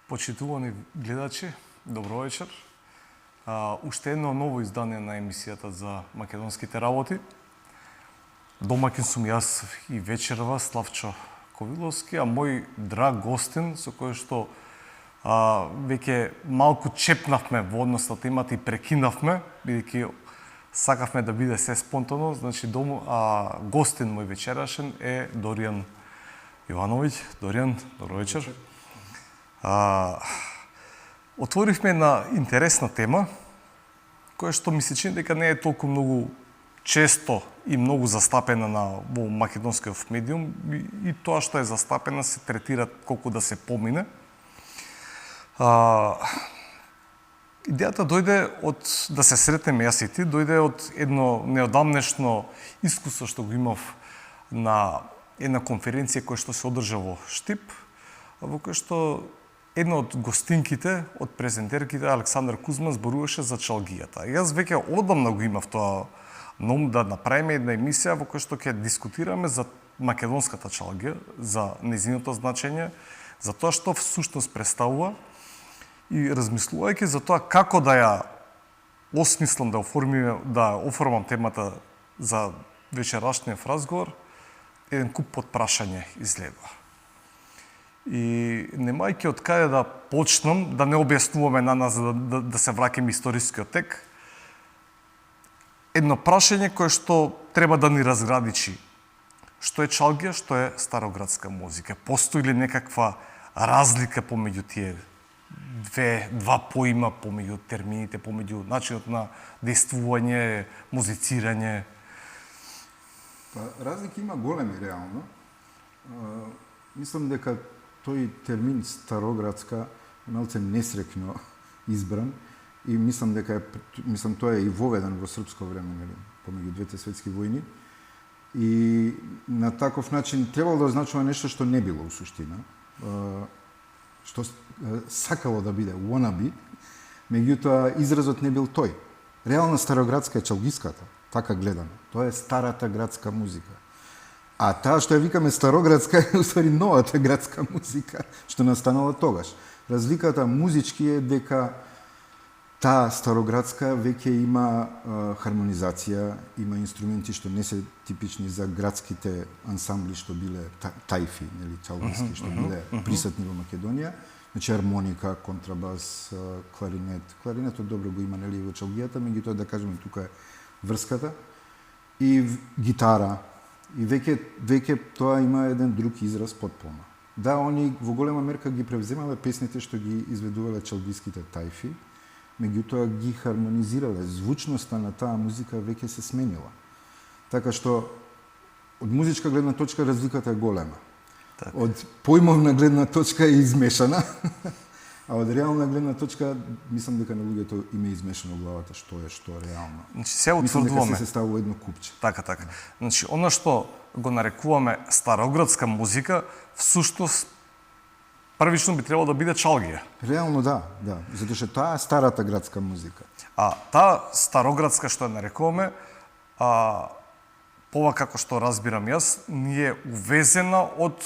Почитувани гледачи, добро вечер. Уште едно ново издание на емисијата за македонските работи. Домаќин сум јас и вечерва Славчо Ковиловски, а мој драг гостин со кој што веќе малку чепнавме во однос на темата и прекинавме, бидејќи сакавме да биде се спонтано, значи гостин мој вечерашен е Доријан Јовановиќ. Доријан, добро вечер. Отворивме на интересна тема, која што ми се чини дека не е толку многу често и многу застапена во македонскиот медиум, и тоа што е застапена се третира колку да се помине. Идејата дојде од да се сретнеме јас и ти, дојде од едно неодамнешно искуство што го имав на една конференција која што се одржа во Штип, во која што една од гостинките, од презентерките, Александар Кузман, зборуваше за чалгијата. Јас веќе одамна го имав тоа ном да направиме една емисија во која што ќе дискутираме за македонската чалгија, за нејзиното значење, за тоа што всушност представува и размислувајќи за тоа како да ја осмислам, да оформам темата за вечерашниот разговор, еден куп потпрашање излегува. И немајќи од каде да почнам, да не објаснуваме на нас, да се враќаме историскиот тек, едно прашање кое што треба да ни разграничи. Што е чалгија, што е староградска музика? Постои ли некаква разлика помеѓу тие два поима, помеѓу термините, помеѓу начинот на действување, музицирање? Разлики има големи реално. Мислам дека тој термин староградска е малце несрекно избран и мислам дека тоа е и воведен во српско време, нели, помеѓу двете светски војни. И на таков начин требало да означува нешто што не било у суштина, што сакало да биде wannabe, меѓутоа изразот не бил тој. Реална староградска е чалгиската, така гледано. Тоа е старата градска музика. А таа што ја викаме староградска е уствари новата градска музика, што настанала тогаш. Разликата музички е дека таа староградска веќе има хармонизација, има инструменти што не се типични за градските ансамбли што биле тајфи, нели, чалгиски, што биле присутни во Македонија. Значи армоника, контрабас, кларинет. Кларинетот добро го има, нели, во чалгијата, меѓутоа да кажеме тука е врската. И гитара. И веќе тоа има еден друг израз потполно. Да, они во голема мерка ги превземале песните што ги изведувале чалгиските тајфи, меѓутоа ги хармонизирале. Звучноста на таа музика веќе се сменила. Така што од музичка гледна точка разликата е голема. Так. Од поимовна гледна точка е измешана, а од реална гледна точка мислам дека на луѓето им е измешано во главата што е што реално. Значи се утврдуваме. Мислам дека се ставува едно купче. Така. Значи она што го нарекуваме староградска музика, всушност првично би требало да биде чалгија. Реално да, затоа што таа е старата градска музика. А таа староградска што ја нарекуваме, пова како што разбирам јас, ни е увезена од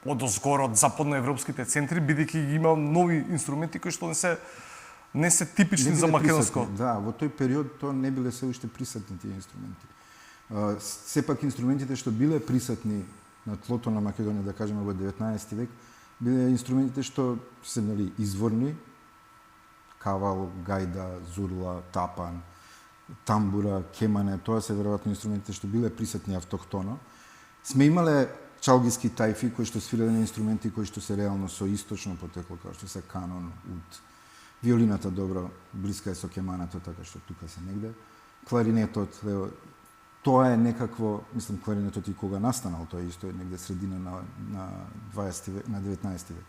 озгоре, од западноевропските центри, бидејќи има нови инструменти кои што не се типични за македонско. Да, во тој период тоа не биле се уште присутни тие инструменти. Сепак инструментите што биле присутни на тлото на Македонија, да кажеме во 19 век, биле инструментите што се, нели, изворни, кавал, гајда, зурла, тапан, тамбура, кемане, тоа се веројатно инструментите што биле присутни автохтоно. Сме имале чалгиски тајфи кои што свирале на инструменти кои што се реално со источно потекло, како што се канон, ут. Виолината добро блиска е со кемането, така што тука се негде. Кларинетот, тоа е некакво, мислам, кларинетот и кога настанал, тоа исто е негде средина на 20 век, на 19 век.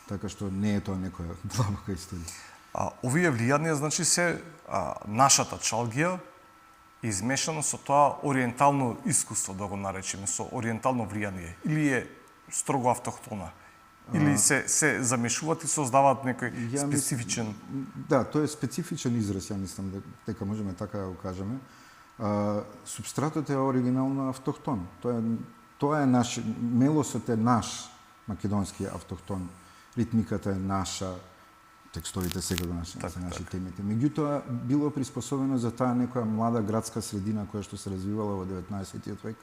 Така што не е тоа некоја длабока историја. Овие влијанија, значи, се нашата чалгија измешано со тоа ориентално искуство, да го наречеме, со ориентално влијание, или е строго автохтона, или се замешуваат и создаваат некој специфичен... Да, тоа е специфичен израз, ја мислам дека можеме така да го кажеме. Субстратот е оригинално автохтон. Тоа е наш, мелосот е наш македонски автохтон ритмиката е наша, текстовите секако наши темите. Меѓутоа, било приспособено за таа некоја млада градска средина која што се развивала во 19 век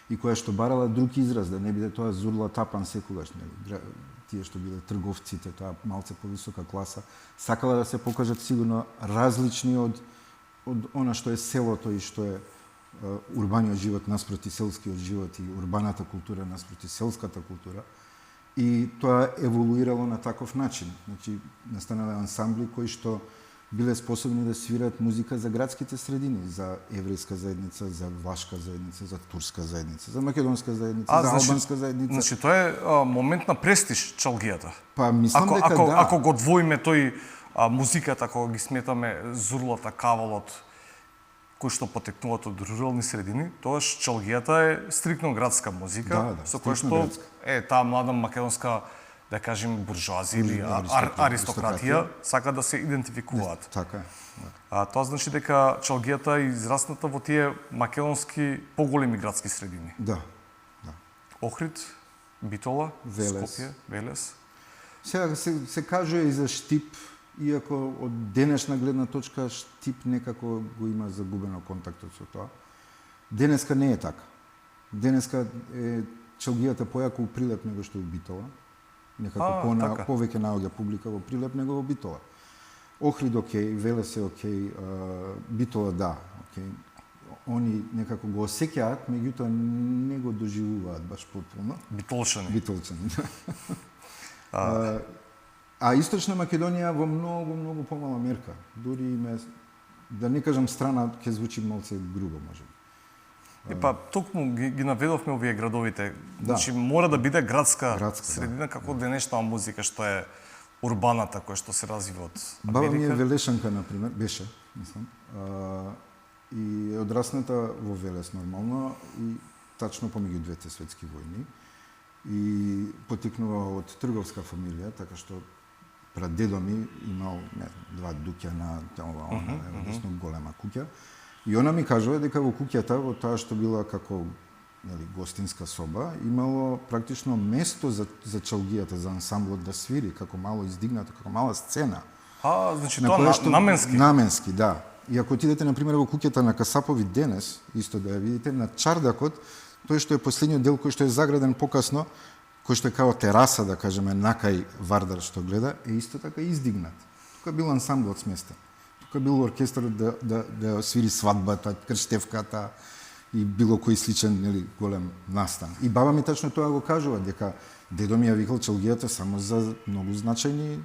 и која што барала друг израз, да не биде тоа зурла тапан секогаш, нели? Тие што биле трговците, тоа малце повисока класа, сакала да се покажат сигурно различни од она што е селото и што е урбаниот живот наспроти селскиот живот и урбаната култура наспроти селската култура. И тоа еволуирало на таков начин. Значи, настанале ансамбли кои што биле способни да свират музика за градските средини, за еврејска заедница, за влашка заедница, за турска заедница, за македонска заедница, за албанска заедница. Значи, тоа е момент на престиж чалгијата. Па мислам дека да. Ако го двоиме тој музиката, кога ги сметаме зурлата, кавалот, кои што потекнуваат од рурални средини, тоаш чалгијата е стрикно градска музика, со која што е таа млада македонска, да кажем, буржуазија или аристократија сака да се идентификуваат. Така е. Тоа значи дека чалгијата е израсната во тие македонски поголеми градски средини. Да. Охрид, Битола, Велес. Скопје, Велес. Сега се кажува и за Штип, иако од денешна гледна точка Штип некако го има загубено контактот со тоа. Денеска не е така. Денеска е чалгијата појако у Прилеп него што е у Битола. Некако повеќе наоѓа публика во Прилеп него во Битола. Охрид окей, Велес е окей, Битола да, окей. Они некако го осеќаат, меѓутоа не го доживуваат баш потполно. Битолчани, да. А Источна Македонија во многу помала мерка. Дури име, да не кажам страна, ќе звучи малце грубо, може. Па, токму ги наведовме овие градовите. Значи, мора да биде градска средина, како денешна музика, што е урбаната, која што се развива од Америка. Баба ми е велешанка, например, беше, мислам, и е одрасната во Велес нормално, и тачно помеѓу двете светски војни. И потекнува од трговска фамилија, така што прадедо ми имал два дуќана, односно голема куќа. И она ми кажува дека во куќата, во таа што била како гостинска соба, имало практично место за чалгијата, за ансамблот да свири, како мало издигнато, како мала сцена. Значи тоа наменски? Наменски, да. И ако отидете, например, во куќата на Касапови денес, исто да ја видите, на чардакот, тој што е последниот дел кој што е заграден покасно, кој што е као тераса, да кажеме, накај Вардар што гледа, е исто така издигнат. Тука бил ансамблот сместен. Тука бил оркестарот да свири свадбата, крштевката и било кој сличен голем настан. И баба ми тачно тоа го кажува, дека дедо ми ја викал чалгијата само за многу значајни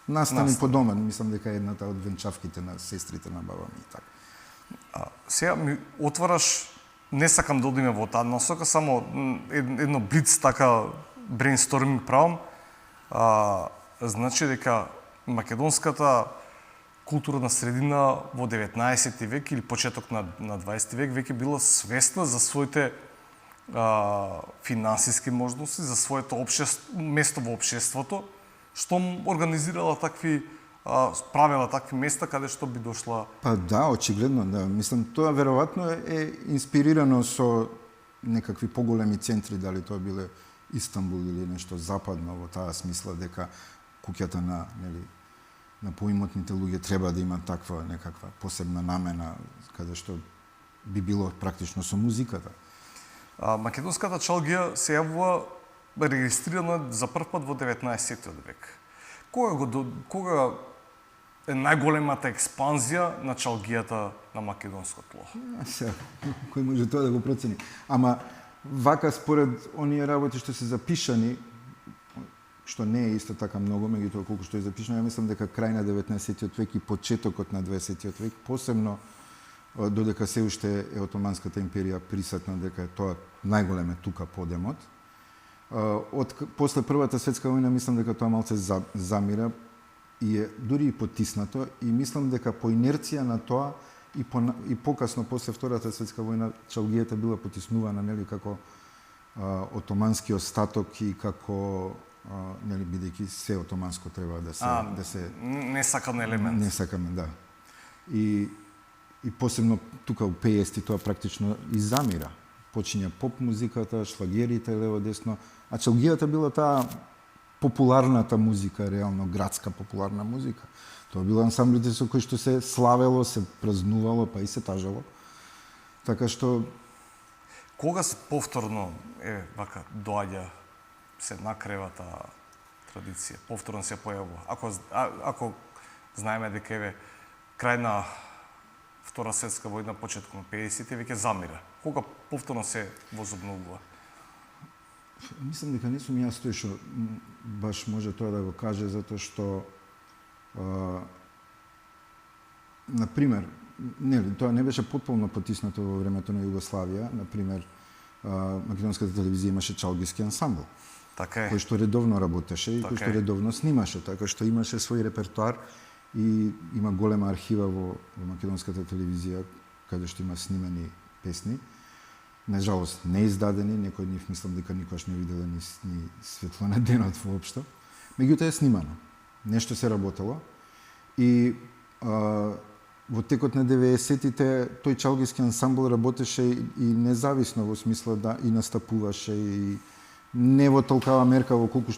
настани по дома. Мислам дека е едната од венчавките на сестрите на баба ми и така. Сега ми отвараш, не сакам да одиме во таа насока, само едно блиц така брейнсторминг правам. Значи дека македонската културна средина во 19 век или почеток на 20 век веќе била свесна за своите финансиски можности, за своето место во општеството, што организирала такви правила такви места каде што би дошла. Па да, очигледно, да. Мислам, тоа веројатно е инспирирано со некакви поголеми центри, дали тоа биле Истанбул или нешто западно во таа смисла, дека куќата на поимотните луѓе треба да има таква некаква посебна намена, каде што би било практично со музиката. Македонската чалгија се јавува регистрирана за прв пат во 19 век. Кога е најголемата експанзија на чалгијата на македонско тло? Кој може тоа да го процени? Ама вака според оние работи што се запишани, што не е исто така многу, меѓутоа колку што е запишано, ја мислам дека крај на 19 век и почетокот на 20 век, посебно додека се уште е Отоманската империја присутна, дека е тоа најголем е тука подемот. После Првата светска војна мислам дека тоа малце замира и е дури и потиснато, и мислам дека по инерција на тоа и покасно после Втората светска војна чалгијата била потиснувана како отомански остаток и како бидејќи се отоманско треба да се несакан елемент. Несакаме, да. И посебно тука у 50-ти тоа практично и замира. Почиња поп музиката, шлагерите лево десно, а чалгијата била таа популарната музика, реално градска популарна музика. Тоа било ансамблите со кои што се славело, се празнувало, па и се тажало. Така што Кога се повторно вака доаѓа се накрева таа традиција, повторно се појавува? Ако знаеме дека крај на Втора светска војна, почетокот на 50-те веќе замира. Кога повторно се возобновува? Мислам дека не сум јас тој што баш може тоа да го каже, затоа што например, тоа не беше потполно потиснато во времето на Југославија. Например, македонската телевизија имаше чалгиски ансамбл, Така е. кој што редовно работеше и кој што редовно снимаше, така што имаше свој репертоар и има голема архива во македонската телевизија каде што има снимени песни. Нажалост не издадени, некој од нив мислам дека никош не виделе ни светло на денот воопшто. Меѓутоа е снимано. Нешто се работело и во текот на 90-тите тој чалгиски ансамбл работеше и независно, во смисла да и настапуваше и не во толкава мерка во колку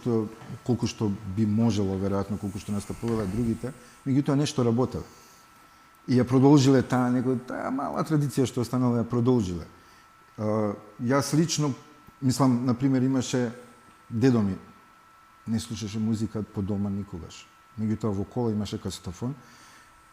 што би можело веројатно, колку што настапувале другите, меѓутоа нешто работело. И ја продолжиле таа мала традиција што останала, ја продолжиле. Јас лично мислам, например, имаше дедо ми не слушаше музика по дома никогаш. Меѓутоа во кола имаше касетофон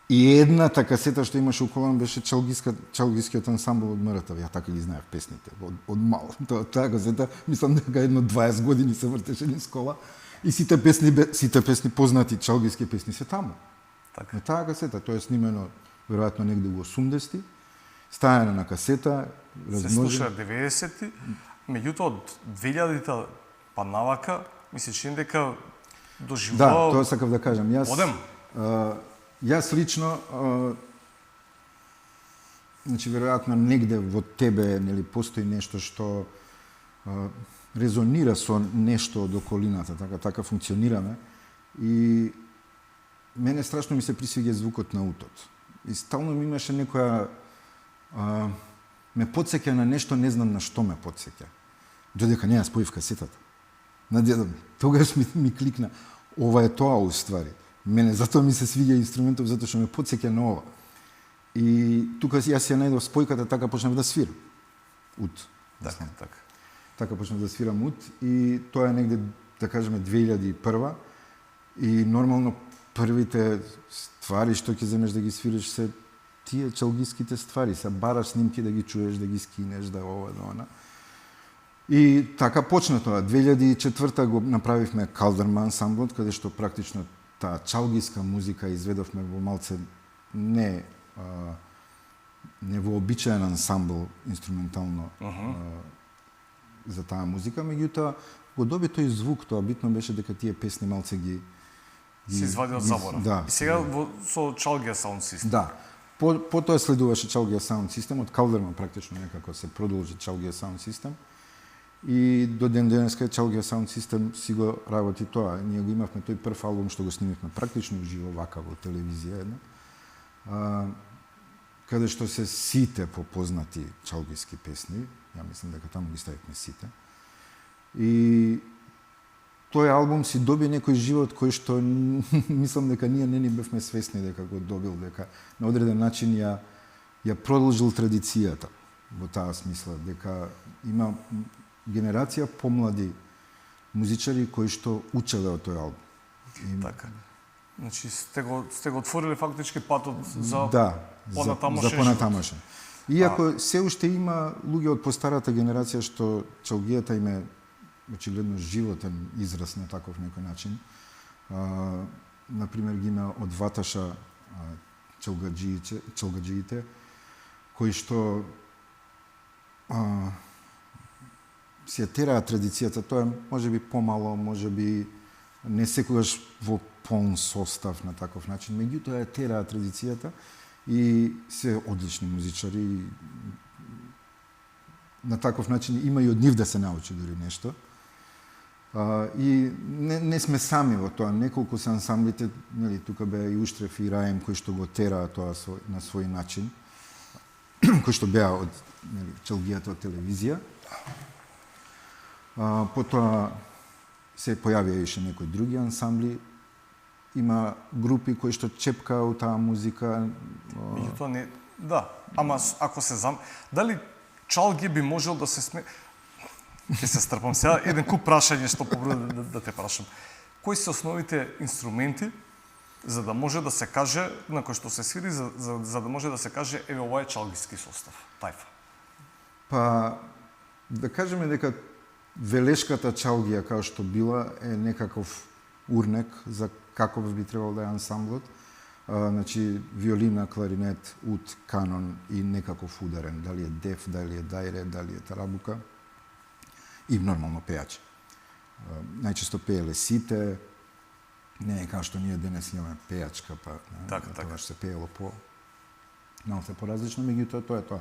и едната касета што имаше у кола беше чалгискиот ансамбл од МРТВ. Ја така ги знаев песните од мал. Таа касета мислам дека едно 20 години се вртеше низ кола и сите песни познати чалгиски песни се таму. Така. На таа касета, тоа е снимено веројатно негде во 80-ти, стајано на касета, размножи. Се слуша 90-ти, меѓутоа од 2000-та па навака, ми се чини дека доживувал... Да, тоа сакав да кажам. Јас лично, значи веројатно негде во тебе, нели, постои нешто што резонира со нешто од околината, така функционираме и мене страшно ми се присвиѓа звукот на утот. И стално ми имаше некоја ме потсеќа на нешто, не знам на што ме потсеќа. Додека не ја споив касетата. На дедо ми. Тогаш ми кликна, ова е тоа уствари. Мене затоа ми се свиѓа инструментов, затоа што ме потсеќа на ова. И тука јас ја најдов спојката, така почнав да свирам. Ут. Така. Така почнав да свирам ут и тоа е негде, да кажеме, 2001 и нормално првите ствари што ќе земеш да ги свириш се тие чалгиските ствари, се бараш снимки да ги чуеш, да ги скинеш, да ова, да она. И така почна тоа. 2004 го направивме Калдерма ансамблот, каде што практично таа чалгиска музика изведовме во малце не вообичаен ансамбл инструментално за таа музика, меѓутоа го доби тој звук, тоа битно беше дека тие песни малце ги се извади од заборав. Да. И сега со Чалгија Саунд Систем. Да. Потоа следуваше Чалгија Саунд Систем, од Калдерма практично некако се продолжи Чалгија Саунд Систем. И до ден денеска Чалгија Саунд Систем си го работи тоа. Ние го имавме тој прв албум што го снимивме практично уживо вака во телевизија една. Каде што се сите попознати чалгиски песни, ја мислам дека таму ги ставивме сите. И тој албум си доби некој живот кој што мислам дека ние не ни бевме свесни дека го добил, дека на одреден начин ја продолжил традицијата во таа смисла, дека има генерација помлади музичари кои што учеле од тој албум. Така. Значи сте го отворили фактички патот за понатамошен. За понатамошен. Иако се уште има луѓе од постарата генерација што чалгијата им е очигледно животен израз на таков некој начин. Например, ги има од Ваташа чалгаджиите, кои што си ја тераат традицијата. Тоа е можеби помало, можеби не секогаш во полн состав на таков начин, меѓутоа ја тераат традицијата и се одлични музичари. На таков начин има и од нив да се научи дури нешто. И не сме сами во тоа. Неколку се ансамблите, нели, тука беа и Уштрев и Раем кои што го тераа тоа на свој начин, кои што беа од, нели, чалгијата од телевизија. Потоа се појавија еше некои други ансамбли, има групи кои што чепкаа таа музика. Меѓутоа не, да, ама ако се дали чалги би можел да се Ќе се стрпам сега, еден куп прашање што побрзо да те прашам. Кои се основните инструменти за да може да се каже на кој што се свири за да може да се каже еве ова е чалгиски состав, тајфа? Па да кажеме дека велешката чалгија како што била е некаков урнек за каков би требало да е ансамблот. Значи виолина, кларинет, ут, канон и некаков ударен, дали е деф, дали е дајре, дали е тарабука. И нормално пејачи. Најчесто пееле сите, не е како што ние денес имаме пејачка, па тоа што се пеело малку поразлично, меѓутоа тоа е тоа.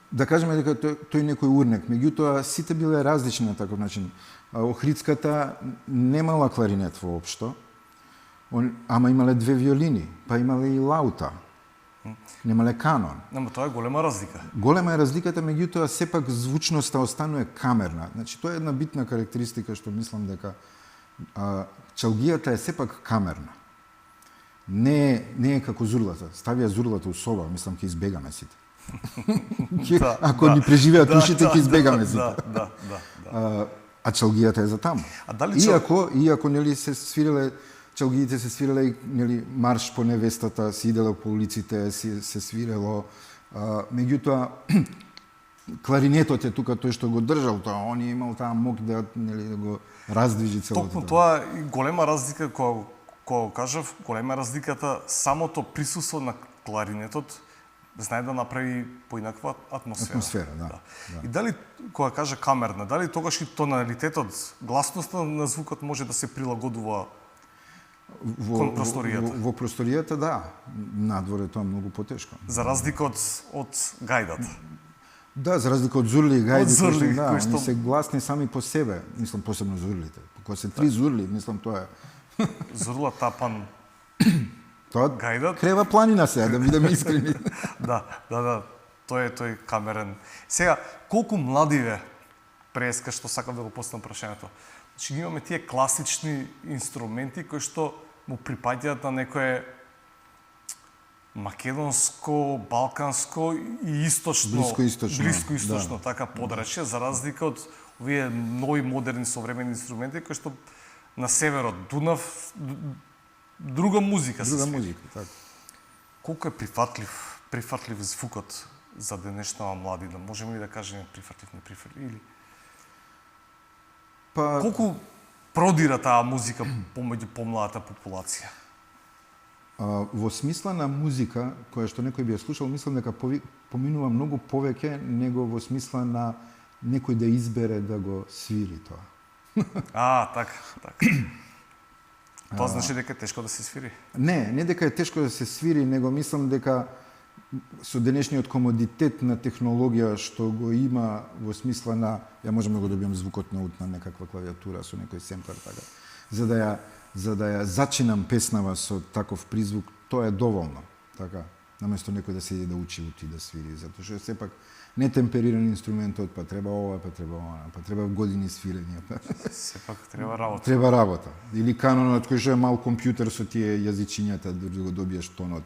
Да кажеме дека тој некој урнек, меѓутоа сите биле различни на таков начин. Охридската немала кларинет воопшто, ама имале две виолини, па имале и лаута. Немале канон. Но тоа е голема разлика. Голема е разликата, меѓутоа сепак звучноста останува камерна. Значи тоа е една битна карактеристика што мислам дека чалгијата е сепак камерна. Не е како зурлата. Ставија зурлата у соба, мислам ќе избегаме сите. Ако ни преживеат ушите ќе избегаме сите. А чалгијата е за таму. Иако нели се свиреле чалгиите се свиреле и нели марш по невестата, се идело по улиците, се свирело. Меѓутоа кларинетот е тука тој што го држал тоа, он е имал таа мок да нели да го раздвижи целото. Токму тоа е голема разлика кога кажав, голема разликата самото присуство на кларинетот знае да направи поинаква атмосфера. Да. И дали кога кажа камерна, дали тогаш и тоналитетот, гласноста на звукот може да се прилагодува кон просторијата? Во просторијата, да. Надвор е тоа многу потешко. За разлика од гајдата. Да, за разлика од зурли и гајди, кои што они се гласни сами по себе, мислам посебно зурлите. Кога се три зурли, мислам тоа е. Зурла, тапан, тоа гајдат. Крева планина сега, да бидеме искрени. Да. Тој е тој камерен. Сега, колку младиве преска што сакам да го поставам прашањето. Значи имаме тие класични инструменти кои што му припаѓаат на некое македонско, балканско и источно, блиско источно така подрачје, за разлика од овие нови модерни современи инструменти кои што на северот Дунав друга музика се свири. Така. Колку е прифатлив звукот за денешнава млади, да можеме ли да кажеме прифатлив, неприфатлив или колку продира таа музика помеѓу помладата популација? Во смисла на музика, која што некој би ја слушал, мислам дека поминува многу повеќе него во смисла на некој да избере да го свири тоа. Така. Тоа значи дека е тешко да се свири? Не дека е тешко да се свири, него мислам дека со денешниот комодитет на технологија што го има во смисла на ја можеме да го добијам звукот на некаква клавиатура со некој семплер така. За да ја зачинам песнава со таков призвук, тоа е доволно, така. Наместо некој да седи да учи ути да свири, затоа што сепак нетемпериран инструментот, па треба ова, па треба она, па треба години свирење. Сепак треба работа. Треба работа. Или канонот кој што е мал компјутер со тие јазичињата да го добиеш тонот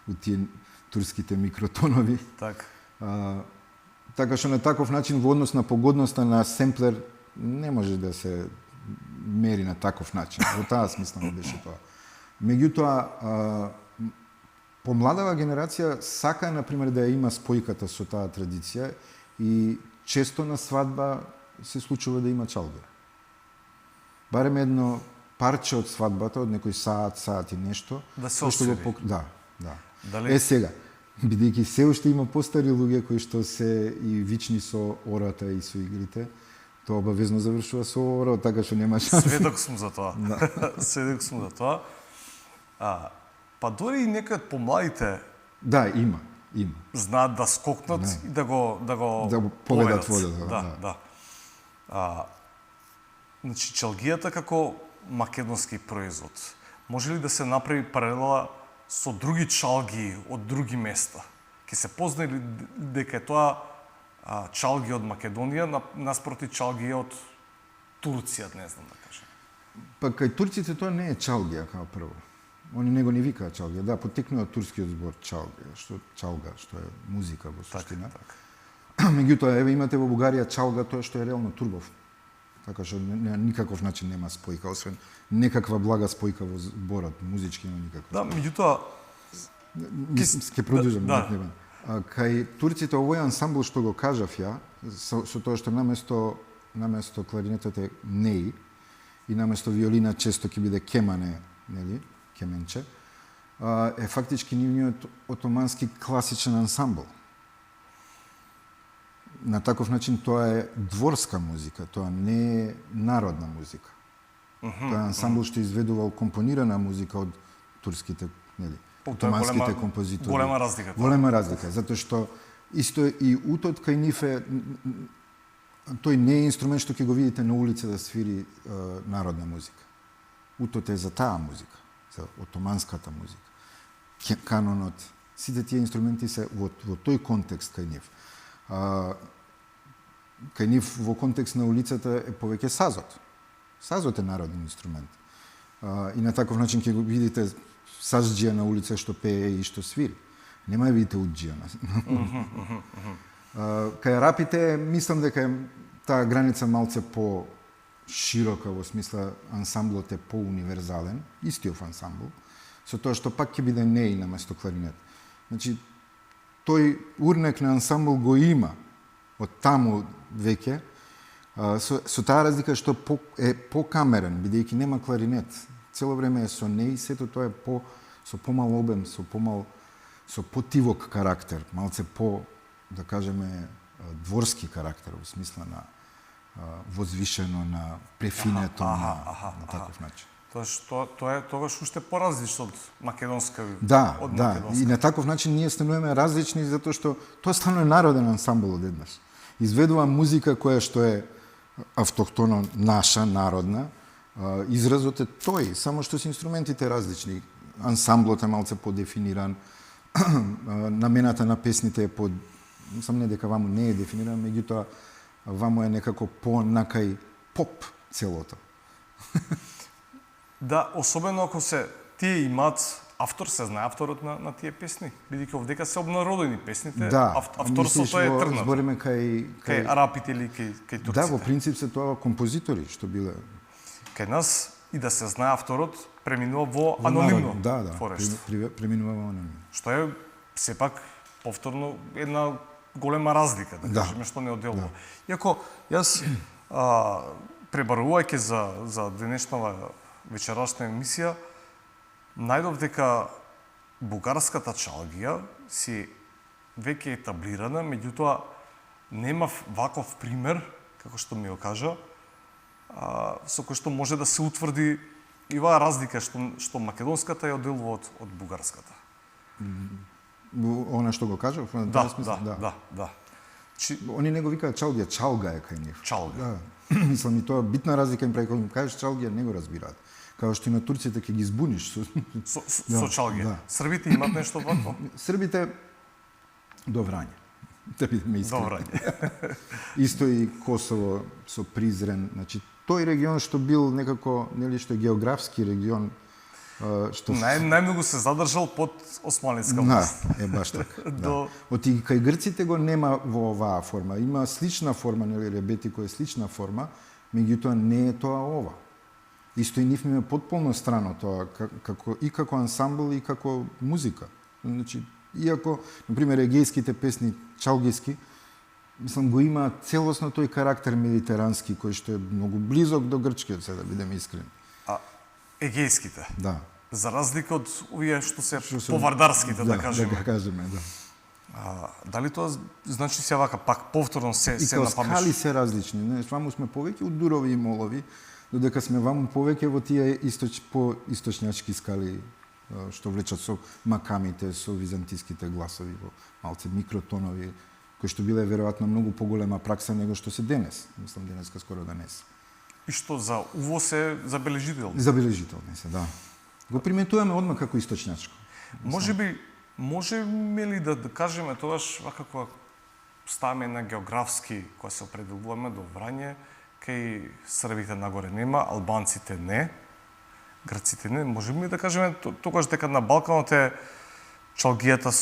од тие турските микротонови. Така што на таков начин во однос на погодноста на семплер не може да се мери на таков начин. Во таа смисла беше тоа. Меѓутоа, помладава генерација сака, например, да ја има спојката со таа традиција и често на свадба се случува да има чалга. Барем едно парче од свадбата, од некој саат и нешто. Да се освири. Да. Дали... Сега, бидејќи се уште има постари луѓе кои што се и вични со ората и со игрите, тоа обавезно завршува со ора, така што нема шанс. Сведок сум за тоа. Сведок сум за тоа. Па дори и некои од помладите да, има. Знаат да скокнат и да го поведат водата. Да. Значи чалгијата како македонски производ. Може ли да се направи паралела со други чалги од други места? Ке се познае ли дека е тоа чалги од Македонија наспроти чалги од Турција, не знам да кажем. Па кај турците тоа не е чалгија као прво. Они него не викаат чалгија. Да, потекнува од турскиот збор чалга, што е музика во суштина. Меѓутоа, еве имате во Бугарија чалга, тоа што е реално турбов. Така што на никаков начин нема спојка, освен некаква блага спојка во зборот, музички нема никаква. Да, меѓутоа ќе продолжам. Да. Кај турците овој ансамбл што го кажав ја, со тоа што наместо кларинетот е неи и наместо виолина често ќе биде кемане, нели, кеменче, е фактички нивниот отомански класичен ансамбл. На таков начин тоа е дворска музика, тоа не е народна музика. Тоа е ансамбл што изведувал компонирана музика од турските, нели, отоманските композитори. Голема разлика. Голема разлика, затоа што исто и утот кај нив е, тој не е инструмент што ќе го видите на улица да свири народна музика. Утот е за таа музика, за отоманската музика. Канонот, сите тие инструменти се во тој контекст кај нив. Кај нив во контекст на улицата е повеќе сазот. Сазот е народен инструмент. И на таков начин ќе го видите сазџија на улица што пее и што свири. Нема ја видите уџија. Кај рапите, мислам дека таа граница малце по широка во смисла ансамблот е по-универзален, истиов ансамбл, со тоа што пак ќе биде неи наместо кларинет. Значи, тој урнек на ансамбл го има од таму веќе, со таа разлика што е покамерен, бидејќи нема кларинет. Цело време е со неи, сето тоа е со помал обем, со потивок карактер, малце по, да кажеме, дворски карактер, во смисла на возвишено, на префинето, на таков начин. Тоа е тогаш уште поразлично од македонска. Да, и на таков начин ние стануваме различни затоа што тоа станува народен ансамбл одеднаш. Изведува музика која што е автохтоно наша, народна, изразот е тој, само што се инструментите различни. Ансамблот е малце подефиниран, намената на песните е сам не дека ваму не е дефиниран, меѓутоа ваму е некако по-накај поп целото. Да, особено ако тие имаат автор, се знае авторот на тие песни, бидејќи овдека се обнародени песните, да, авторството е тргнато. Збориме кај арапите или кај турците. Да, во принцип се тоа композитори што биле. Кај нас и да се знае авторот преминува во анонимно форештво. Преминува во анонимно. Што е сепак повторно една голема разлика, да кажеме, што не одделува. Иако јас пребарувајќи за денешнава вечерашна емисија, најдов дека бугарската чалгија си веќе етаблирана, меѓутоа немав ваков пример, како што ми го кажа, со кој што може да се утврди и оваа разлика што македонската ја одделува од бугарската. Она што го кажа? Да. Они не го викаат чалгија, чалга е кај нив. Чалга. Да. Мислам, и тоа битна разлика им прави, кога им кажеш чалгија, не го разбираат. Као што и на турците ќе ги збуниш со чалгија. Да. Србите имаат нешто вакво? Србите до Врање. Да бидеме искрени. До Врање. Исто и Косово со Призрен, значи тој регион што бил некако, нели, што е географски регион, што најмногу се задржал под османлиска власт. Да, е баш така. Оти кај грците го нема во оваа форма. Има слична форма, нели, ребетико е слична форма, меѓутоа не е тоа ова. Исто и нив ми е потполно страно тоа, како ансамбл и како музика. Значи, иако, например, егејските песни чалгиски, мислам, го има целосно тој карактер медитерански, кој што е многу близок до грчкиот, се да бидеме искрени. Егејските? Да. За разлика од овие што се повардарските, да кажеме. Да, кажеме, да. Дали тоа значи се вака пак повторно се напамеш? И као скали се различни. Ваму сме повеќе од дурови и молови, додека сме ваму повеќе во тие по-источњачки скали што влечат со макамите, со византиските гласови, во малце микротонови, кои што биле веројатно многу поголема пракса него што се денес. Мислам, денеска скоро да не се. И што за увоз е забележително? Забележително се, да. Го приметуваме одма како источњачко. Можеме ли да кажеме тогаш вака кога ставаме на географски, кога се определуваме до Врање, кај србите нагоре нема, албанците не, грците не. Можеме ли да кажеме тогаш дека на Балканот е чалгијата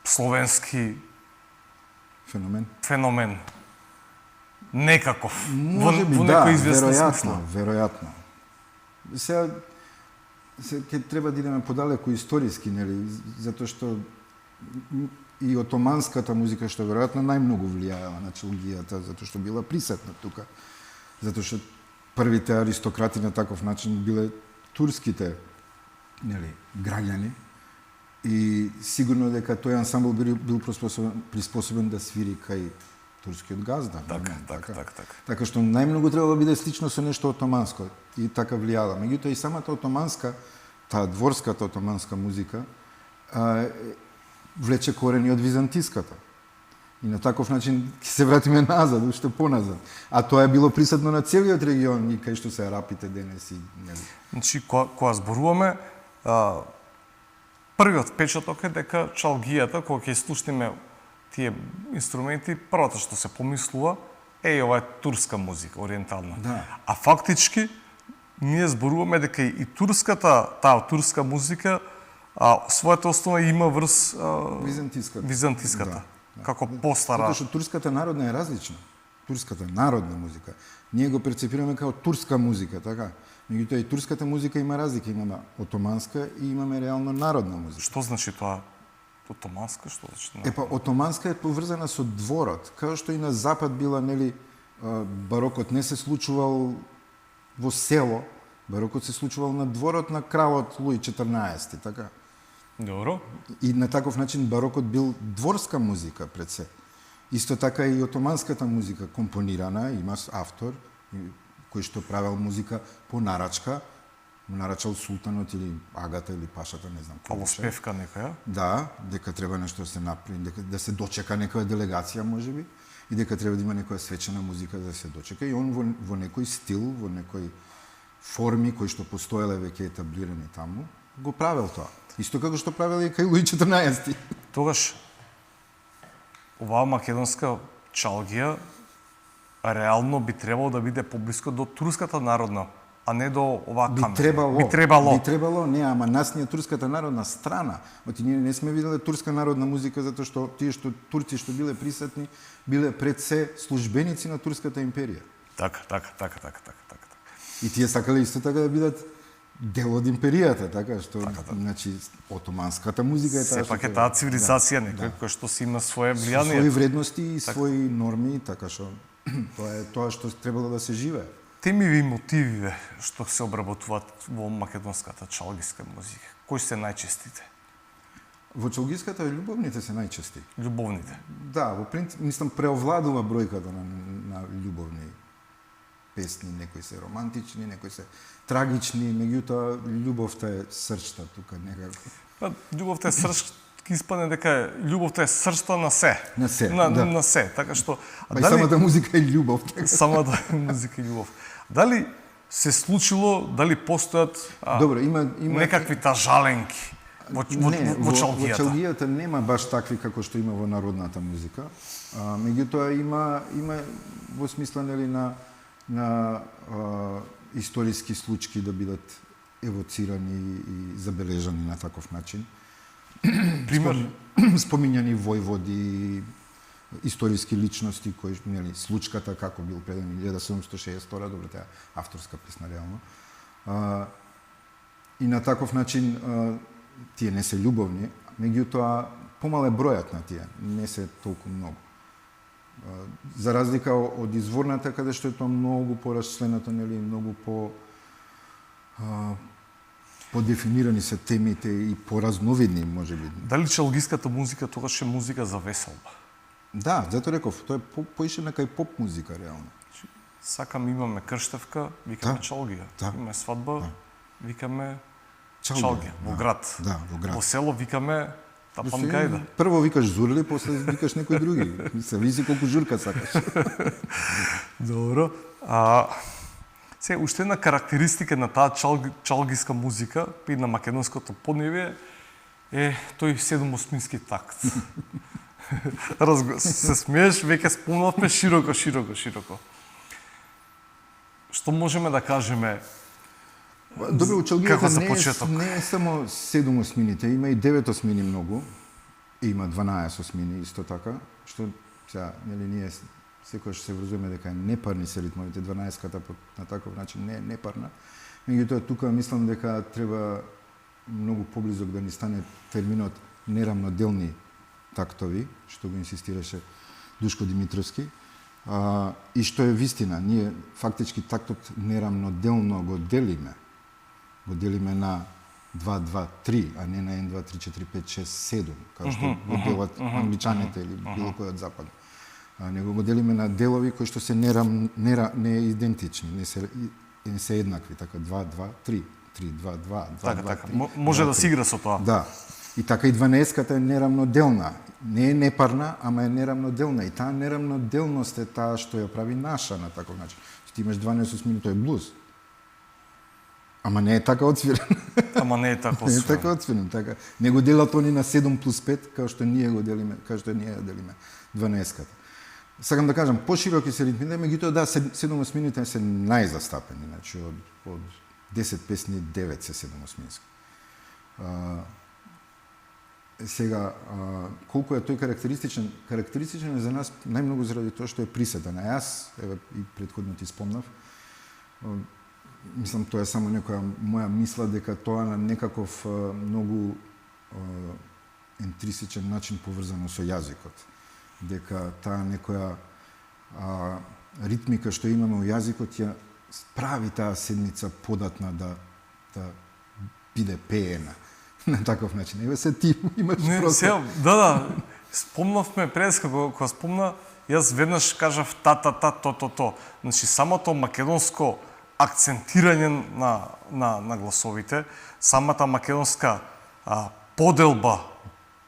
словенски феномен? Некаков. Може би, во да, некој известен смисла. веројатно. Сега ќе треба да идеме подалеку историски, нели, затоа што и отоманската музика, што веројатно најмногу влијаела на чалгијата, затоа што била присутна тука. Затоа што првите аристократи на таков начин биле турските, нели, граѓани, и сигурно дека тој ансамбл бил приспособен да свири кај турскиот газда. Така што најмногу треба да биде слично со нешто отоманско и така влијала. Меѓутоа и самата отоманска, таа дворската отоманска музика влече корени од византиската. И на таков начин ќе се вратиме назад, уште поназад. А тоа е било присутно на целиот регион и кај што се арапите денес и нели. Значи кога зборуваме, првиот печаток е дека чалгијата, кога ќе слушнеме тие инструменти, првото што се помислува е ова е турска музика, ориентална. Да. А фактички ние зборуваме дека и таа турска музика својата основа има врз византиската. Како постара. Затоа што турската народна е различна. Турската народна музика. Ние го перцепираме како турска музика, така? Меѓутоа и турската музика има разлика, имаме отоманска и имаме реално народна музика. Што значи тоа? Отоманска, што значи? Епа, отоманска е поврзана со дворот, како што и на запад била, нели, барокот не се случувал во село, барокот се случувал на дворот на кралот Луи 14, така? Добро. И на таков начин барокот бил дворска музика пред се. Исто така и отоманската музика компонирана, има автор кој што правел музика по нарачка, му нарачал султанот или агата или пашата, не знам кој. Ало спевка некоја? Да, дека треба нешто да се направи, дека да се дочека некоја делегација можеби и дека треба да има некоја свечена музика да се дочека и он во некој стил, во некој форми кои што постоеле веќе етаблирани таму, го правел тоа. Исто како што правел и кај Луи 14. Тогаш оваа македонска чалгија реално би требало да биде поблиско до турската народна, а не до оваа камера. Би требало, не, ама нас ни е турската народна страна. Оти ние не сме виделе турска народна музика затоа што тие што турци што биле присутни биле пред се службеници на турската империја. Така. И тие сакале исто така да бидат дел од империјата, така што значи отоманската музика е таа. Сепак е таа цивилизација некоја која што си има свое влијание. Свои вредности и свои норми, така што тоа е тоа што требало да се живее. Темиви и мотививе што се обработуваат во македонската чалгиска музика, кои се најчестите? Во чалгиската љубовните се најчести. Љубовните? Да, во принцип, мислам, преовладува бројката на љубовни песни, некои се романтични, некои се трагични, меѓутоа љубовта е срчта тука некако. Па, љубовта е срчта, ки испадне дека љубовта е срчта на се. На се, на се, така што... А дали... самата музика е љубов. Така. Самата музика е љубов. Дали се случило, дали постојат Добро, има некакви тажаленки во чалгијата? Во чалгијата нема баш такви како што има во народната музика. Меѓутоа има во смисла нели на историски случаи да бидат евоцирани и забележани на таков начин. Пример? Спомињани војводи, историски личности кои, нели, случката како бил преден 1762, добро, таа авторска песна реално. И на таков начин тие не се љубовни, меѓутоа помал е бројат на тие, не се толку многу. За разлика од изворната, каде што е тоа многу порасчленато, нели, многу подефинирани се темите и поразновидни, можеби. Дали чалгиската музика тогаш е музика за веселба? Да, затоа реков, тоа е поише нека и поп музика реално. Сакам, имаме крштевка, викаме чалгија. Имаме свадба, викаме чалгија. Во град. Да, во град. Во село викаме тапангајда. Прво викаш зурли, после викаш некој други. Се виси колку журка сакаш. Добро. Се, уште една карактеристика на таа чалгиска музика и на македонското подневие е тој 7/8 такт. Се смееш, веќе спомнавме широко. што можеме да кажеме? Добро, учелгијата Како за почеток? не е само 7 осмините, има и 9 осмини многу, и има 12 осмини исто така, што сега, нели, ние секогаш се врзуваме дека непарни се ритмовите, 12-ката на таков начин не е непарна. Меѓутоа, тука мислам дека треба многу поблизок да ни стане терминот нерамноделни тактови, што го инсистираше Душко Димитровски, и што е вистина. Ние фактички тактот нерамноделно го делиме. Го делиме на 2, 2, 3, а не на 1, 2, 3, 4, 5, 6, 7, како што го делат англичаните или било кој од запад. Него го делиме на делови кои што се не идентични, не се еднакви, така 2, 2, 3, 3, 2, 2, 2, Така. 3. Може да се игра со тоа. Да. И така и 12-ката е нерамноделна. Не е непарна, ама е нерамноделна. И таа нерамноделност е таа што ја прави наша на таков начин. Ти имаш 12 осмини, тоа е блуз. Ама не е така отсвирен. Ама не е така Не е така отсвирен, така. Не го делат они на 7 плюс 5, као што ние го делиме, као што ние ја делиме 12-ката. Сакам да кажам, пошироки се ритмите, меѓутоа да, 7 осмините се најзастапени, значи од 10 песни 9 се 7 осмински. Сега, колку е тој карактеристичен? Карактеристичен е за нас најмногу заради тоа што е присетен. А јас, еве и претходно ти спомнав, мислам тоа е само некоја моја мисла дека тоа на некаков многу интрисичен начин поврзано со јазикот. Дека таа некоја ритмика што имаме во јазикот ја прави таа седмица податна да биде пеена на таков начин. Еве се ти имаш просто. Сега, да, спомнавме пред кога спомна, јас веднаш кажав то. Значи самото македонско акцентирање на гласовите, самата македонска поделба,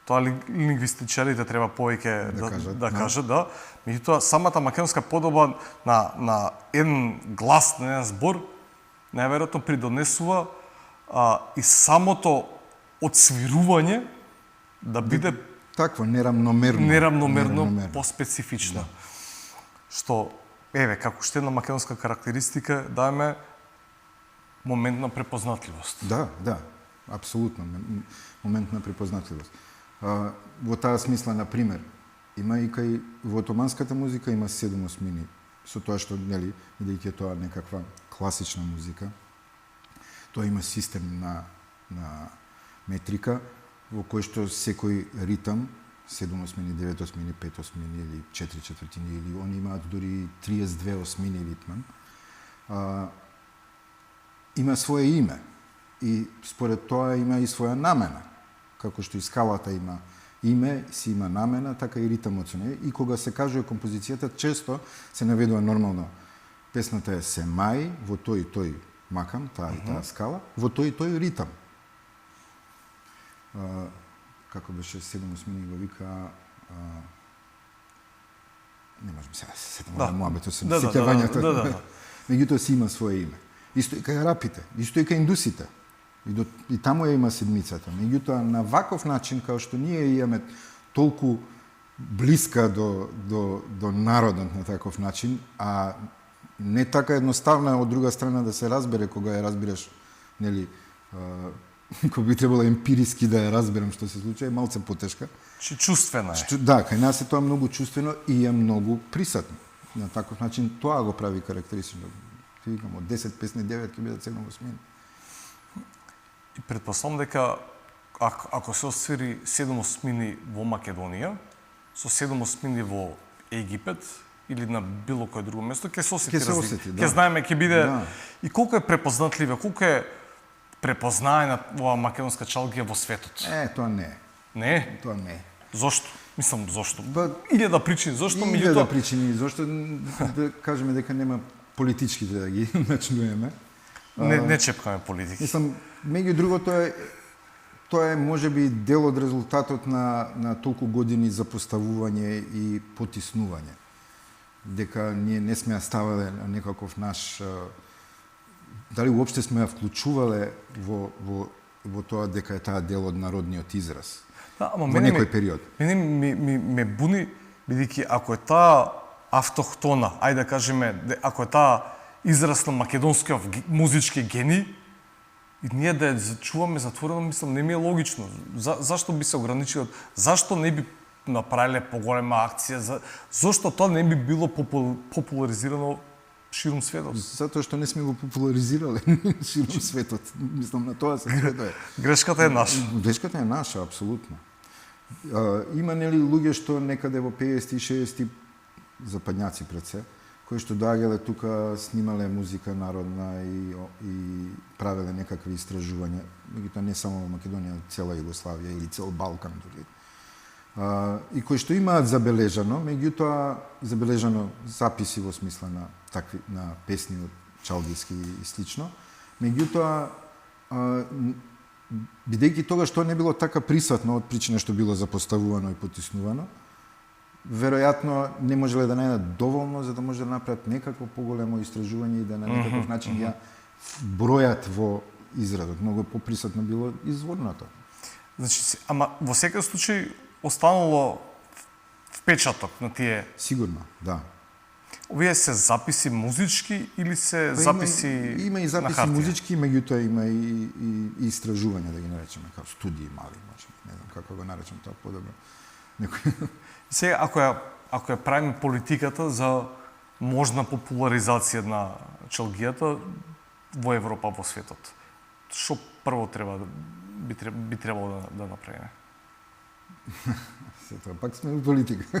тоа лингвистичарите треба повеќе да кажат, да. Меѓутоа, самата македонска поделба на еден глас, на еден збор, најверојатно придонесува и самото отсвирување да биде такво нерамномерно поспецифично. Што еве како уште една македонска карактеристика даваме момент на препознатливост. Да, апсолутно момент на препознатливост. Во таа смисла, на пример, има и кај во отоманската музика има 7 осмини, со тоа што, нели, бидејќи тоа некаква класична музика, тоа има систем на метрика во кој што секој ритам, 7 осмини, 9 осмини, 5 осмини или 4 четвртини, или они имаат дури 32 осмини ритман, има свое име и според тоа има и своја намена. Како што и скалата има име, си има намена, така и ритамот со неја. И кога се кажува композицијата, често се наведува нормално. Песната е се мај, во тој и тој макам, таа и таа скала, во тој и тој ритам. Како беше 7 осмини го вика, не можам сега да се сетам на муабето со сеќавањето. Меѓутоа си има свое име. Исто и кај арапите, исто и кај индусите. И таму ја има седмицата. Меѓутоа, на ваков начин, као што ние имаме толку блиска до народот на таков начин, а не така едноставно од друга страна да се разбере кога ја разбираш, нели, кога би требало емпириски да ја разберам што се случува, е малце потешка. Чувствена е. Да, кај нас е тоа многу чувствено и е многу присатно. На таков начин тоа го прави карактеристично. Ти викам, од 10 песни 9 ќе бидат 7 осмини. И предпоставам дека ако се освири 7 осмини во Македонија, со 7 осмини во Египет или на било кој друго место, ќе се осети разлика. Ќе знаеме, ќе биде... Да. И колку е препознатливе, колку е препознаена оваа македонска чалгија во светот? Тоа не е. Не е? Тоа не е. Зошто? Мислам, зошто? Илјада причини. Зошто? Илјада причини. Зошто да кажеме дека нема политичките да ги начнуваме. Не чепкаме политики. Мислам, меѓу другото тоа е можеби дел од резултатот на толку години запоставување и потиснување. Дека ние не сме ја ставале на некаков наш... Дали уопште сме ја вклучувале во тоа дека е таа дел од народниот израз. Да, ама во некој период. Мене ме буни, бидејќи ако е таа автохтона, ајде да кажеме, ако е таа израз на македонскиот музички гени, и ние да ја чуваме затворено, мислам, не ми е логично. Зашто би се ограничило? Зашто не би направиле поголема акција? Зошто тоа не би било популаризирано широм светот? Затоа што не сме го популаризирале широм светот. Мислам, на тоа се сведува. Грешката е наша. Грешката е наша, апсолутно. Има нели луѓе што некаде во 50-ти, 60-ти западњаци пред се, кои што доаѓале тука, снимале музика народна и правеле некакви истражувања, меѓутоа не само во Македонија, цела Југославија или цел Балкан дури. И кои што имаат забележано, меѓутоа забележано записи во смисла на песни од чалгиски и слично, меѓутоа бидејќи тогаш тоа не било така присутно од причина што било запоставувано и потиснувано, веројатно не можеле да најдат доволно за да може да направат некакво поголемо истражување и да на некаков начин ја бројат во израдот. Многу поприсутно било изворното. Значи, ама во секој случај останало впечаток на тие. Сигурно, да. Овие се записи музички или се записи на хартија? Има и записи музички, меѓутоа има и истражувања, да ги наречеме, како студии мали, може, не знам како го наречам тоа подобро. Сега, ако ја правиме политиката за можна популаризација на чалгијата во Европа, во светот, што прво би требало да направиме? Се тоа, пак сме во политика.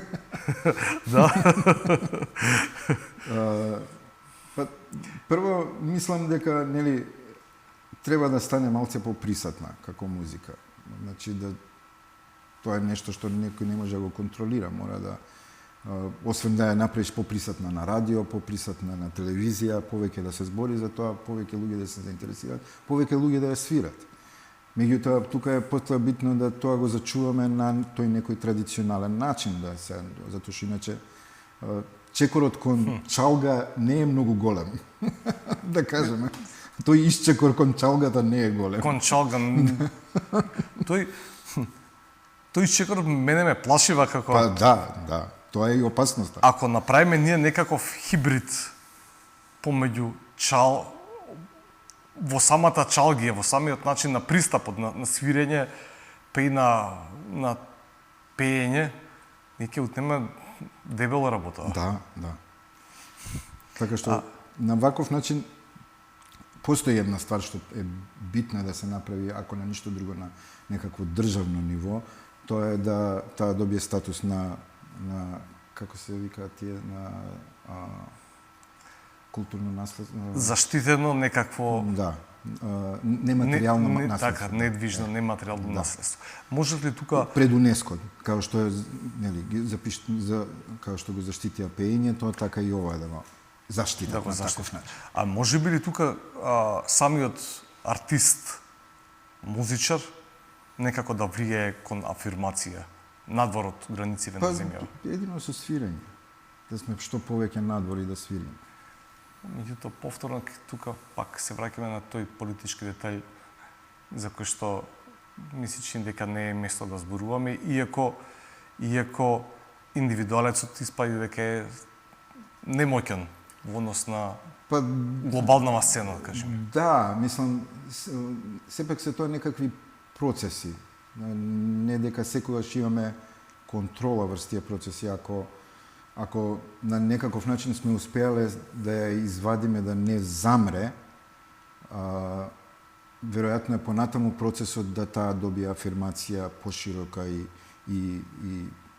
Да. Прво, мислам дека, нели, треба да стане малце поприсатна како музика. Значи, да тоа е нешто што некој не може да го контролира, мора да освен да ја направиш поприсатна на радио, поприсатна на телевизија, повеќе да се збори за тоа, повеќе луѓе да се заинтересираат, повеќе луѓе да ја свират. Меѓутоа, тука е потоа битно да тоа го зачуваме на тој некој традиционален начин, затоа што иначе чекорот кон чалга не е многу голем, да кажеме. Тој исчекор кон чалгата не е голем. Кон чалга... Тој исчекор мене ме плашива како... Па да, тоа е и опасноста. Ако направиме ние некаков хибрид помеѓу во самата чалгија, во самиот начин на пристапот, на свирење, па и на пеење, ние ќе отнеме дебела работа. Да. Така што на ваков начин постои една ствар што е битна да се направи, ако на ништо друго на некакво државно ниво, тоа е да таа добие статус на како се вика тие на културно наследство. Заштитено некакво... Да. Нематеријално наследство. Така, недвижно, нематеријално наследство. Може ли тука... Пред УНЕСКО, као што е, нели, као што го заштитија пеењето, така и ова да го заштитат на таков начин. А може би ли тука самиот артист, музичар, некако да влие кон афирмација надвор од границите на земјава? Едино со свирење. Да сме што повеќе надвор и да свириме. Меѓутоа, повторно, тука пак се враќаме на тој политички детај за кој што ми се чини дека не е место да зборуваме, иако индивидуалецот испади дека е немоќен во однос на глобална сцена, да кажеме. Да, мислам, сепак се тоа некакви процеси. Не дека секогаш имаме контрола врз тие процеси, ако на некаков начин сме успеале да ја извадиме да не замре, веројатно е понатаму процесот да таа добие афирмација поширока и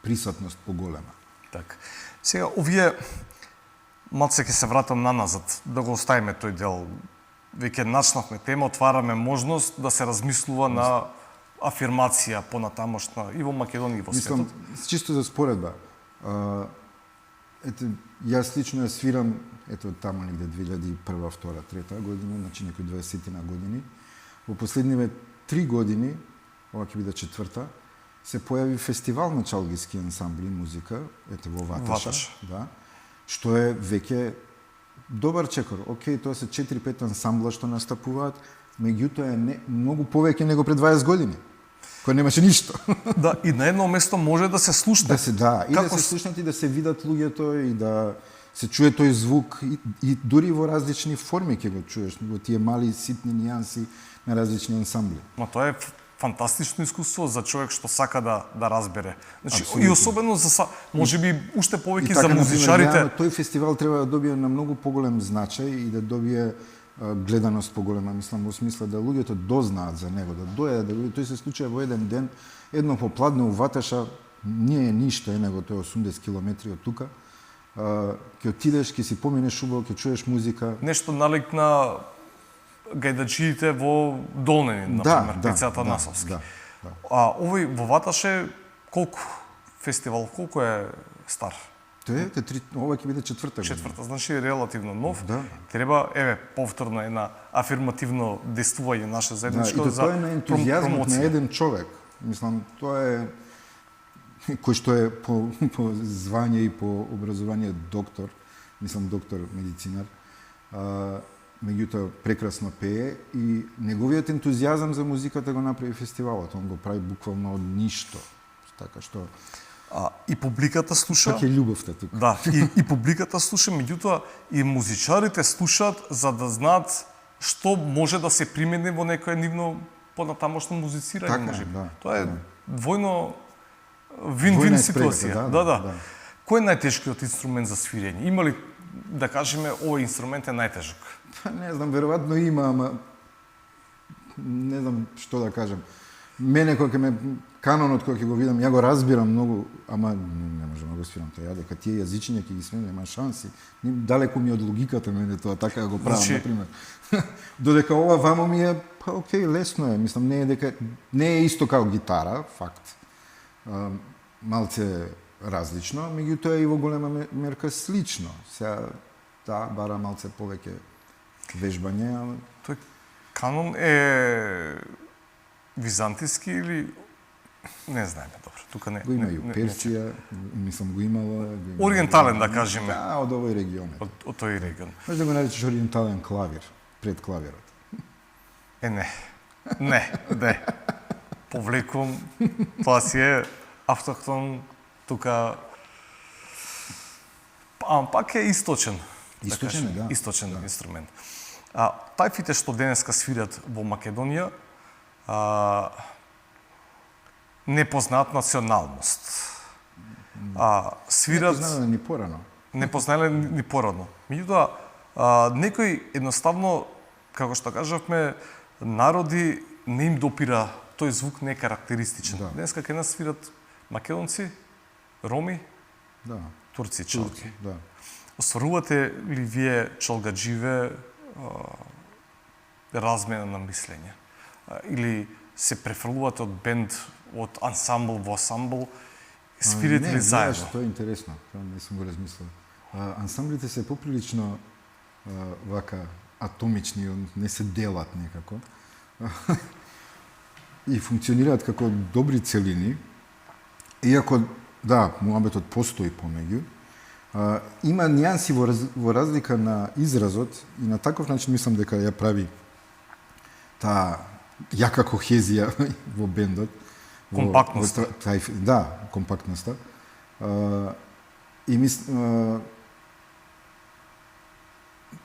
присутност поголема. Така. Сега, овие малце ќе се вратам наназад, да го оставиме тој дел. Веќе начнавме тема, отвараме можност да се размислува на афирмација понатамошна и во Македонија и во светот. Мислам, чисто за споредба. Ето, јас лично ја свирам, ето таму негде 2001, 2002, 2003 година, значи некои 20 години. Во последниве 3 години, ова ќе биде 4-та, се појави фестивал на чалгиски ансамбли музика, ето во Ваташа, да, што е веќе добар чекор. Океј, тоа се 4-5 ансамбла што настапуваат, меѓутоа е многу повеќе него пред 20 години. Кој немаше ништо. Да, и на едно место може да се слушне. Да се слушнат и да се видат луѓето и да се чуе тој звук и дури во различни форми ќе го чуеш, во тие мали ситни нијанси на различни ансамбли. Ма тоа е фантастично искуство за човек што сака да разбере. Значи, Апсолютно. и особено за можеби уште повеќе така, за музичарите. тој фестивал треба да добие на многу поголем значај и да добие гледаност поголема, мислам, во смисла да луѓето дознаат за него, да дојдат, да видат. Тој се случува во еден ден, едно попладне у Ваташа, не е ништо, него тоа е 80 километри од тука. Ќе отидеш, ќе си поминеш убаво, ќе чуеш музика. Нешто налик на гајдачиите во Долнени, например, Пицата Насовски. А овој во Ваташе колку фестивал, колку е стар? Ова ќе биде четврта година. Четврта, значи релативно нов. Да. Треба, повторно една афирмативно действување наше заедничко за тоа е на ентузијазмот на еден човек. Мислам, тоа е кој што е по звање и по образование доктор, мислам доктор медицинар, меѓутоа прекрасно пее и неговиот ентузијазам за музиката го направи фестивалот. Он го прави буквално од ништо. Така што и публиката слуша. Така е љубовта тука. Да, и публиката слуша, меѓутоа и музичарите слушаат за да знаат што може да се примени во некое нивно понатамошно музицирање, така, можеби. Да, Тоа е двојно вин-вин ситуација. Да. Кој е најтешкиот инструмент за свирење? Има ли, да кажеме, овој инструмент е најтежок? Не знам, веројатно има, ама не знам што да кажам. Мене кога ме канонот кога ќе го видам, ја го разбирам многу, ама не можам да го свирам тоа. Дека тие јазичиња ќе ги свирам, нема шанси. Далеку ми од логиката мене тоа, така да го правам, например. Додека ова вамо ми е, окей, лесно е. Мислам, не е исто како гитара, факт. Малце различно, меѓутоа и во голема мерка слично. Сега, бара малце повеќе вежбање, ама тој канон е византиски или не знаеме добро. Тука не. Го има и Персија, мислам го имала. Ориентален, да кажеме. Да, од овој регион. Од тој регион. Може да го наречеш ориентален клавир, пред клавирот. Не. Повлекувам, тоа си е автохтон, тука пак е источен. Источен, да. Источен инструмент. Тајфите што денеска свират во Македонија, непознаат националност. Свират... Непознале ни порано. Непознале ни порано. Меѓутоа, некои едноставно, како што кажавме, народи не им допира, тој звук не е карактеристичен. Да. Денеска кај нас свират македонци, роми, турци, чолги. Да. Остварувате ли вие чолгадживе размена на мислење? Или се префрлувате од бенд, од ансамбл во ансамбл, свирите ли заедно? Не, тоа е интересно, тоа не сум го размислил. Ансамблите се поприлично вака атомични, не се делат некако. И функционираат како добри целини, иако, да, муабетот постои помеѓу, има нијанси во разлика на изразот и на таков начин мислам дека ја прави таа јака кохезија во бендот. Компактноста. Да, компактноста. И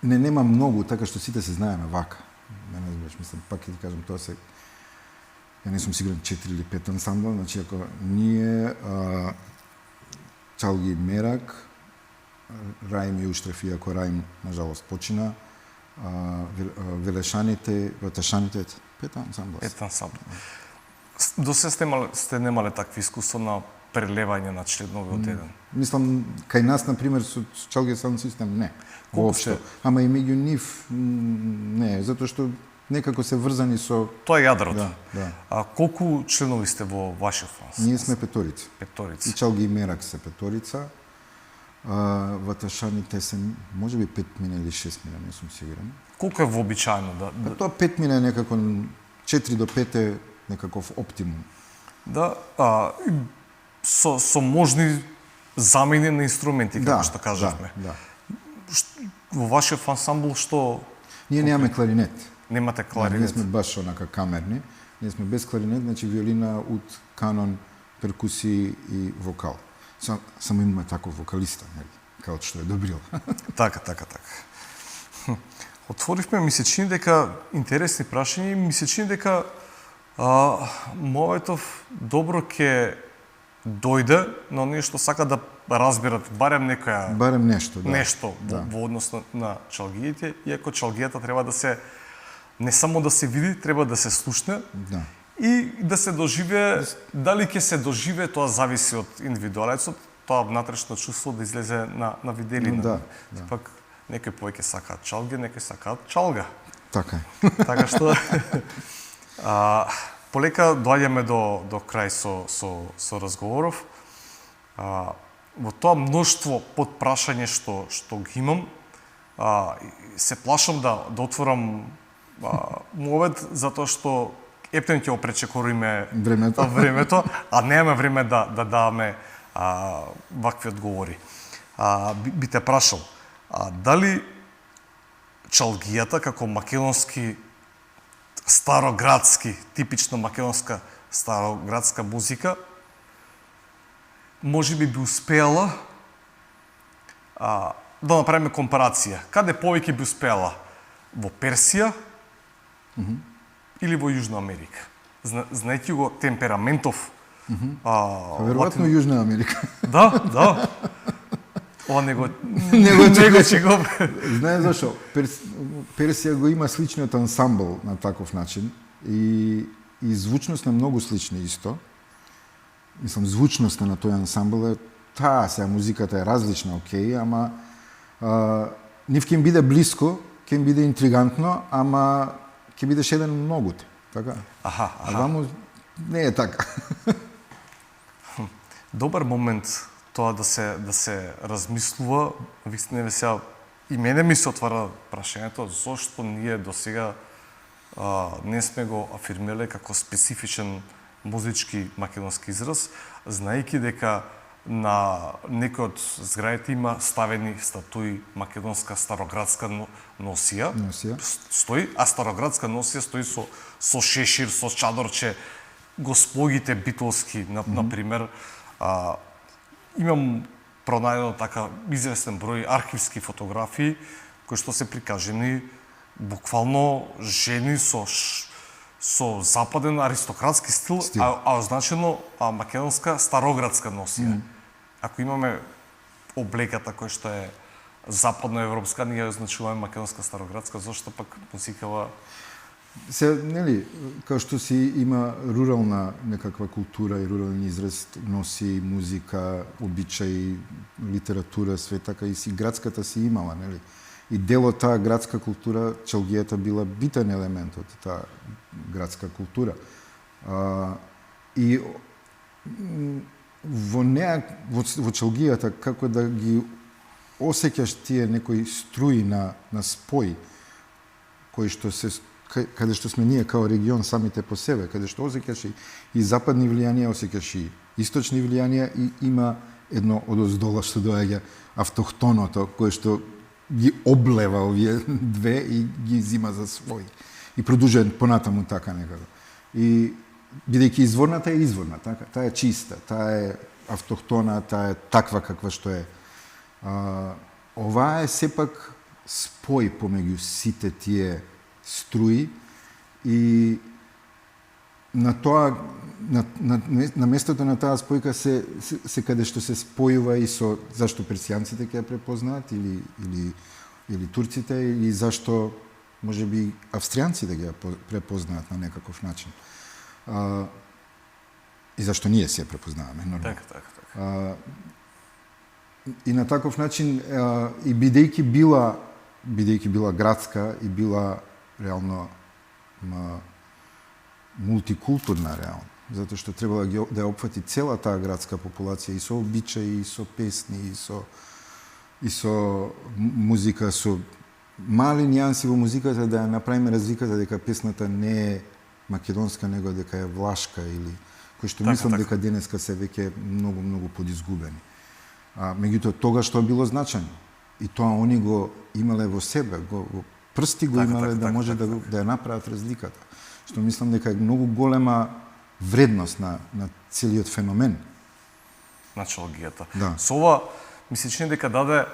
не нема многу, така што сите се знаеме вака. Не разбираш, мислам, пак ќе ти кажам, тоа се... Ја не сум сигурен 4 или 5 ансамбла, значи ако ние, Чалги Мерак, Раим и Уштреф, иако Раим, нажалост, почина, Велешаните, Ваташаните, 5 ансамбла. 5 ансамбла. До се сте немале такви искуство на прелевање на членови од еден? Мислам, кај нас, например, со Чалги Саунд Систем, не. Воопшто. Ама и меѓу нив, не, затоа што некако се врзани со... Тоа е јадрото. Да. Колку членови сте во вашиот фанс? Ние сме петорица. Петорица. И Чалги и Мерак се петорица. Ваташаните се, може би 5 мина или 6 мина, не сум сигурен. Колку е вообичаено да... Тоа 5 мина е некако, 4 до 5 е некаков оптимум. Да, со можни замени на инструменти, како што кажавме. Да. Во вашиот ансамбл што... Ние немаме кларинет. Немате кларинет. Ние сме баш онака камерни. Ние сме без кларинет, значи виолина, ут, канон, перкусии и вокал. Само имаме таков вокалиста, нели? као што е добрил. Така. Отворивме, ми се чини дека интересни прашања и ми се чини дека Моветов добро ќе дојде на оние што сака да разберат барем нешто, во однос на чалгиите, иако чалгијата треба да се не само да се види, треба да се слушне. Да. И да се доживее, дали ќе се доживее, тоа зависи од индивидуалецот, тоа внатрешно чувство да излезе на виделина. Да. Пак некои повеќе сакаат чалги, некои сакаат чалга. Така е. Така што полека доаѓаме до крај со разговоров. Во тоа мноштво подпрашање што ги имам, се плашам да отворам мовет затоа што ептен ќе опречекориме времето, а немаме време да даваме вакви одговори. Би те прашал, дали чалгијата како македонски староградски, типично македонска староградска музика, можеби би успеала да направиме компарација. Каде повеќе би успеала? Во Персија или во Јужна Америка? Знаејќи го темпераментов. Веројатно Јужна Америка. Да. Ова него го... Знаеш зашо? Персија го има сличниот ансамбл на таков начин и звучност на многу слични исто. Мислам, звучноста на тој ансамбл е таа, сега музиката е различна, окей, ама нив ќе им биде блиско, ќе им биде интригантно, ама ќе бидеш еден многуте, така? Аха. А ваму не е така. Добар момент тоа да се размислува, вистина сега и мене ми се отвара прашањето зошто ние досега не сме го афирмирале како специфичен музички македонски израз, знаејќи дека на некој од зградите има ставени статуи македонска староградска носија. Стои, а староградска носија стои со шешир, со чадорче, госпогите битолски, например. Имам пронајдено така известен број архивски фотографии кои што се прикажени буквално жени со западен аристократски стил. А означено македонска староградска носија. Ако имаме облеката која што е западноевропска, ние означуваме македонска староградска, зашто пак музикава... Се, нели, као што си има рурална некаква култура и рурален израз, носи музика, обичаи, литература, све така и си градската си имала, нели? И дел од таа градска култура, чалгијата била битен елемент од таа градска култура. И во неа, во чалгијата, како да ги осеќаш тие некои струи на спој, кои што се, каде што сме ние као регион самите по себе, каде што осеќаш и западни влијанија, осеќаш и источни влијанија и има едно одоздола што доаѓа автохтоното, кое што ги облева овие две и ги зима за свој. И продолжува понатаму така некако. И бидејќи изворната е изворна, така, таа е чиста, таа е автохтона, таа е таква каква што е. Ова е сепак спој помеѓу сите тие струи и на тоа на местото на таа спојка се каде што се спојува и со зашто персијанците ќе ја препознаат или турците или зашто можеби австријанците ќе ја препознаат на некаков начин. И зашто ние се ја препознаваме нормално. Така. И на таков начин и бидејќи била градска и била реално мултикултурна реално, затоа што требало да ја опфати цела таа градска популација и со обичаи, и со песни, и со музика, со мали нијанси во музиката да ја направиме разликата дека песната не е македонска, него дека е влашка или кој што мислам дека денеска се веќе многу подизгубени. Меѓутоа тогаш тоа било значајно и тоа они го имале во себе, во прсти го имале да може да ја направат разликата. Што мислам дека е многу голема вредност на целиот феномен. На чалгијата. Да. Со ова ми се чини дека даде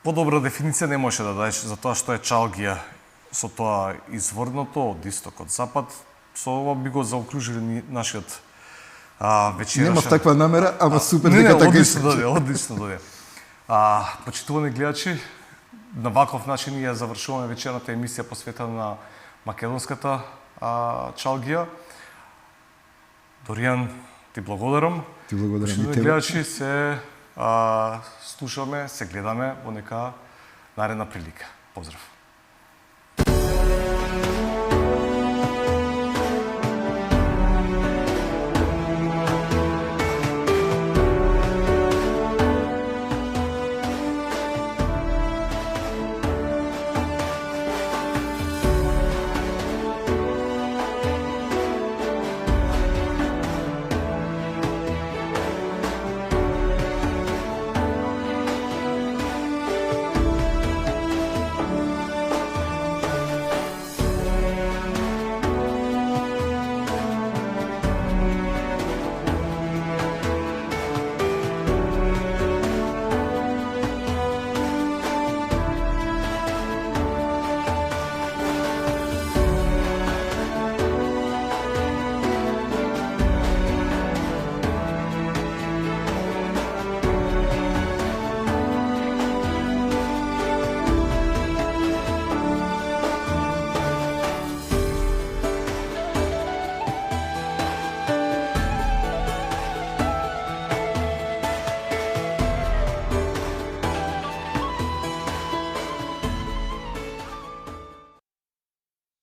подобра дефиниција не може да даде за тоа што е чалгија со тоа изворното од исток од запад. Со ова би го заокружили нашиот вечерашен. Немав таква намера, ама супер Не, дека така одлично искаш. дојде, одлично дојде. Почитувани гледачи, на ваков начин ја завршуваме вечерната емисија посветена на македонската чалгија. Доријан, ти благодарам. Ти благодарам и Почитувани тебе. гледачи, се слушаме, се гледаме во нека наредна прилика. Поздрав.